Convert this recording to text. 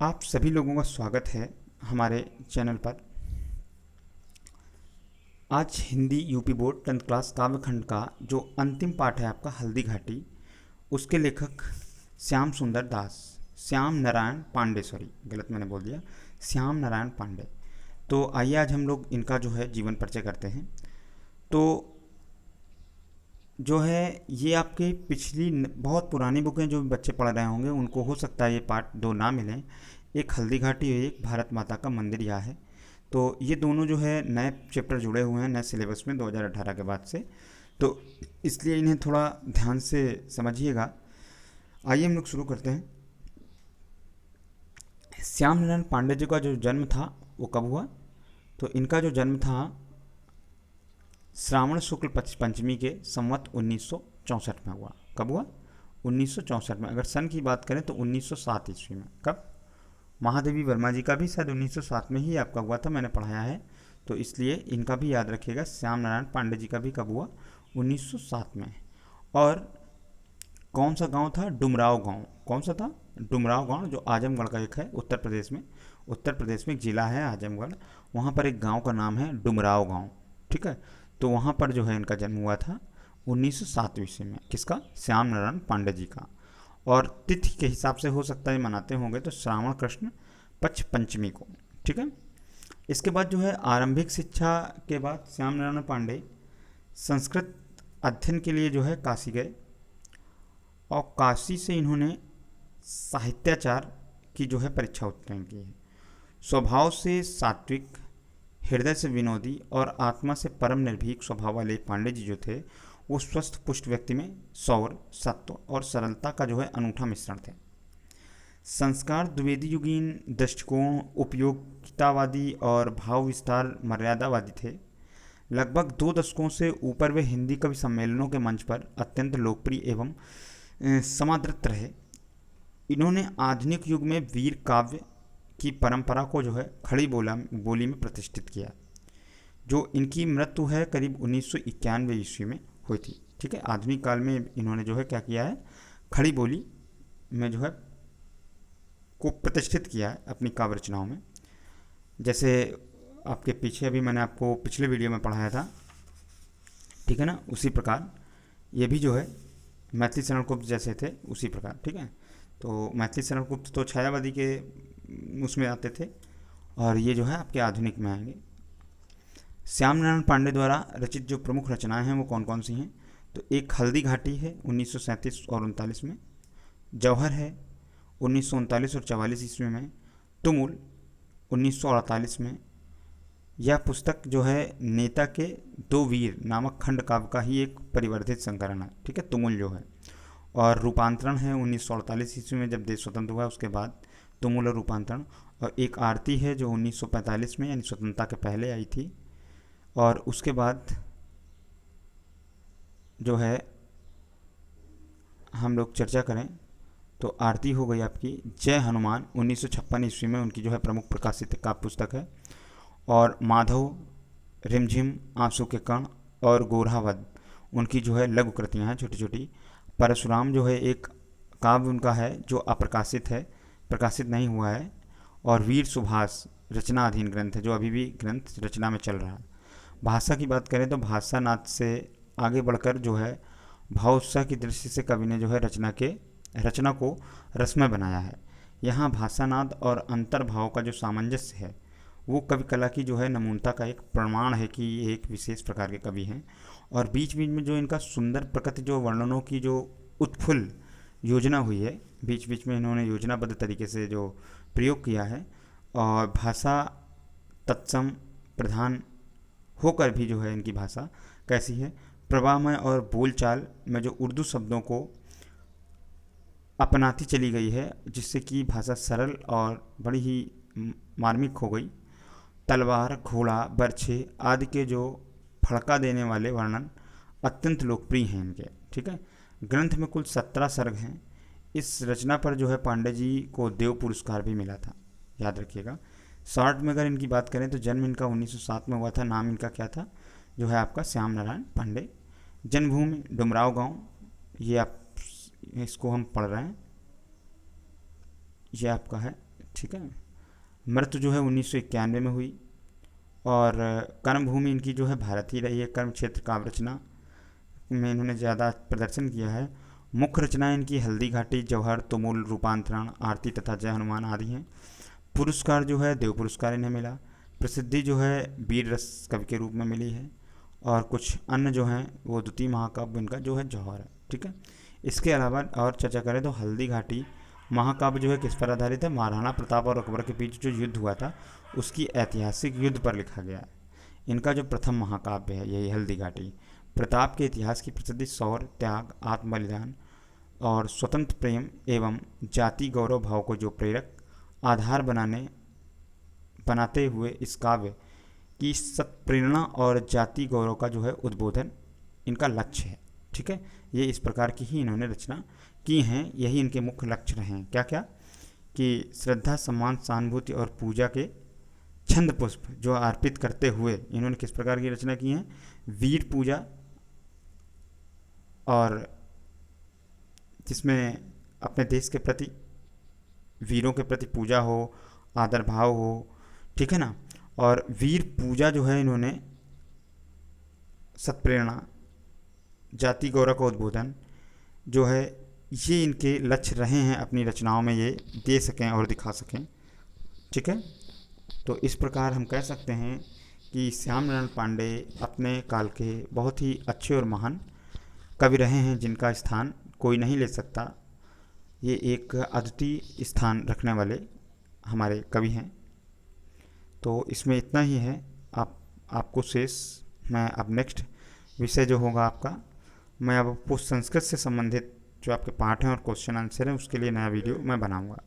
आप सभी लोगों का स्वागत है हमारे चैनल पर। आज Hindi UP board 10th class काव्यखंड का जो अंतिम पाठ है आपका हल्दी घाटी, उसके लेखक श्याम सुंदर दास, श्याम नारायण पांडे, सॉरी गलत मैंने बोल दिया, श्याम नारायण पांडे। तो आइए आज हम लोग इनका जो है जीवन परिचय करते हैं। तो जो है ये आपके पिछली बहुत पुरानी बुकें जो बच्चे पढ़ रहे होंगे उनको हो सकता है ये पार्ट दो ना मिलें। एक हल्दी घाटी और एक भारत माता का मंदिर यहाँ है। तो ये दोनों जो है नए चैप्टर जुड़े हुए हैं नए सिलेबस में 2018 के बाद से, तो इसलिए इन्हें थोड़ा ध्यान से समझिएगा। आइए हम लोग शुरू करते हैं। श्याम नारायण पांडे जी का जो जन्म था वो कब हुआ? तो इनका जो जन्म था श्रावण शुक्ल पंचमी के संवत 1964 में हुआ। कब हुआ? 1964 में। अगर सन की बात करें तो 1907 ईस्वी में। कब? महादेवी वर्मा जी का भी शायद 1907 में ही आपका हुआ था, मैंने पढ़ाया है, तो इसलिए इनका भी याद रखिएगा। श्याम नारायण पांडे जी का भी कब हुआ? 1907 में। और कौन सा गांव था? डुमराव गांव। कौन सा था? डुमराव गांव, जो आजमगढ़ का एक है उत्तर प्रदेश में। उत्तर प्रदेश में एक ज़िला है आजमगढ़, वहाँ पर एक गांव का नाम है डुमराव गांव। ठीक है, तो वहाँ पर जो है इनका जन्म हुआ था 1907 ईस्वी में। किसका? श्याम नारायण पांडे जी का। और तिथि के हिसाब से हो सकता है मनाते होंगे तो श्रावण कृष्ण पक्ष पंचमी को। ठीक है। इसके बाद जो है आरंभिक शिक्षा के बाद श्याम नारायण पांडे संस्कृत अध्ययन के लिए जो है काशी गए, और काशी से इन्होंने साहित्याचार की जो है परीक्षा उत्तीर्ण की है। स्वभाव से सात्विक, हृदय से विनोदी और आत्मा से परम निर्भीक स्वभाव वाले पांडे जी जो थे वो स्वस्थ पुष्ट व्यक्ति में सौर, सत्व और सरलता का जो है अनूठा मिश्रण थे। संस्कार द्विवेदी युगीन दृष्टिकोण, उपयोगितावादी और भाव विस्तार मर्यादावादी थे। लगभग 2 दशकों से ऊपर वे हिंदी कवि सम्मेलनों के मंच पर अत्यंत लोकप्रिय एवं समादृत रहे। इन्होंने आधुनिक युग में वीर काव्य की परंपरा को जो है खड़ी बोली में प्रतिष्ठित किया। जो इनकी मृत्यु है करीब 1991 ईस्वी में हुई थी। ठीक है, आधुनिक काल में इन्होंने जो है क्या किया है, खड़ी बोली में जो है को प्रतिष्ठित किया है अपनी काव्य रचनाओं में। जैसे आपके पीछे अभी मैंने आपको पिछले वीडियो में पढ़ाया था, ठीक है ना, उसी प्रकार ये भी जो है मैथिली शरण गुप्त जैसे थे उसी प्रकार। ठीक है, तो मैथिली शरण गुप्त तो छायावादी के उसमें आते थे, और ये जो है आपके आधुनिक में आएंगे। श्याम नारायण पांडे द्वारा रचित जो प्रमुख रचनाएं हैं वो कौन कौन सी हैं? तो एक हल्दी घाटी है 1937 और 39 में, जौहर है 1939 और 44 ईस्वी में, तुमुल 1948 में। यह पुस्तक जो है नेता के दो वीर नामक खंड काव्य का ही एक परिवर्धित संकलन है। ठीक है, तुमुल जो है। और रूपांतरण है 1948 ईस्वी में जब देश स्वतंत्र हुआ, उसके बाद तुमुल और रूपांतरण। और एक आरती है जो 1945 में यानी स्वतंत्रता के पहले आई थी। और उसके बाद जो है हम लोग चर्चा करें तो आरती हो गई आपकी जय हनुमान 1956 ईस्वी में, उनकी जो है प्रमुख प्रकाशित काव्य पुस्तक है। और माधव, रिमझिम, आंसू के कण और गोरहावध उनकी जो है लघु कृतियाँ हैं छोटी छोटी। परशुराम जो है एक काव्य उनका है जो अप्रकाशित है, प्रकाशित नहीं हुआ है। और वीर सुभाष रचनाधीन ग्रंथ है जो अभी भी ग्रंथ रचना में चल रहा है। भाषा की बात करें तो भाषानाथ से आगे बढ़कर जो है भाव उत्साह की दृष्टि से कवि ने जो है रचना को रसमय बनाया है। यहाँ भाषानाद और अंतर्भाव का जो सामंजस्य है वो कवि कला की जो है नमूनता का एक प्रमाण है कि ये एक विशेष प्रकार के कवि हैं। और बीच बीच में जो इनका सुंदर प्रकृति जो वर्णनों की जो उत्फुल्ल योजना हुई है, बीच बीच में इन्होंने योजनाबद्ध तरीके से जो प्रयोग किया है, और भाषा तत्सम प्रधान होकर भी जो है इनकी भाषा कैसी है, प्रवाहमय और बोलचाल में जो उर्दू शब्दों को अपनाती चली गई है जिससे कि भाषा सरल और बड़ी ही मार्मिक हो गई। तलवार, घोड़ा, बर्छे आदि के जो फड़का देने वाले वर्णन अत्यंत लोकप्रिय हैं इनके। ठीक है, ग्रंथ में कुल 17 सर्ग हैं। इस रचना पर जो है पांडे जी को देव पुरस्कार भी मिला था, याद रखिएगा। शॉर्ट में अगर इनकी बात करें तो जन्म इनका 1907 में हुआ था। नाम इनका क्या था? जो है आपका श्याम नारायण पांडे। जन्मभूमि डुमराव गांव, ये आप इसको हम पढ़ रहे हैं, ये आपका है। ठीक है। मृत्यु जो है 1991 में हुई। और कर्मभूमि इनकी जो है भारत ही रही है। कर्म क्षेत्र काव्य रचना में इन्होंने ज़्यादा प्रदर्शन किया है। मुख्य रचनाएं इनकी हल्दी घाटी, जौहर, तुमुल, रूपांतरण, आरती तथा जय हनुमान आदि हैं। पुरस्कार जो है देव पुरस्कार इन्हें मिला। प्रसिद्धि जो है वीर रस कवि के रूप में मिली है। और कुछ अन्य जो हैं वो द्वितीय महाकाव्य इनका जो है जौहर है। ठीक है। इसके अलावा और चर्चा करें तो हल्दी घाटी महाकाव्य जो है किस पर आधारित है? महाराणा प्रताप और अकबर के बीच जो युद्ध हुआ था उसकी ऐतिहासिक युद्ध पर लिखा गया है। इनका जो प्रथम महाकाव्य है यही हल्दी घाटी। प्रताप के इतिहास की प्रसिद्धि शौर्य, त्याग, आत्म बलिदान और स्वतंत्र प्रेम एवं जाति गौरव भाव को जो प्रेरक आधार बनाते हुए इस काव्य की सत्प्रेरणा और जाति गौरव का जो है उद्बोधन इनका लक्ष्य है। ठीक है। ये इस प्रकार की ही इन्होंने रचना की हैं। यही इनके मुख्य लक्ष्य रहे हैं। क्या क्या? कि श्रद्धा, सम्मान, सहानुभूति और पूजा के छंद पुष्प जो अर्पित करते हुए इन्होंने किस प्रकार की रचना की है? वीर पूजा, और जिसमें अपने देश के प्रति, वीरों के प्रति पूजा हो, आदर भाव हो। ठीक है ना। और वीर पूजा जो है इन्होंने सत्प्रेरणा, जाति गौरव का उद्बोधन जो है ये इनके लक्ष्य रहे हैं अपनी रचनाओं में ये दे सकें और दिखा सकें। ठीक है। तो इस प्रकार हम कह सकते हैं कि श्याम नारायण पांडे अपने काल के बहुत ही अच्छे और महान कवि रहे हैं जिनका स्थान कोई नहीं ले सकता। ये एक अद्वितीय स्थान रखने वाले हमारे कवि हैं। तो इसमें इतना ही है। आपको शेष मैं अब नेक्स्ट विषय जो होगा आपका, मैं अब आपको संस्कृत से संबंधित जो आपके पाठ हैं और क्वेश्चन आंसर हैं उसके लिए नया वीडियो मैं बनाऊंगा।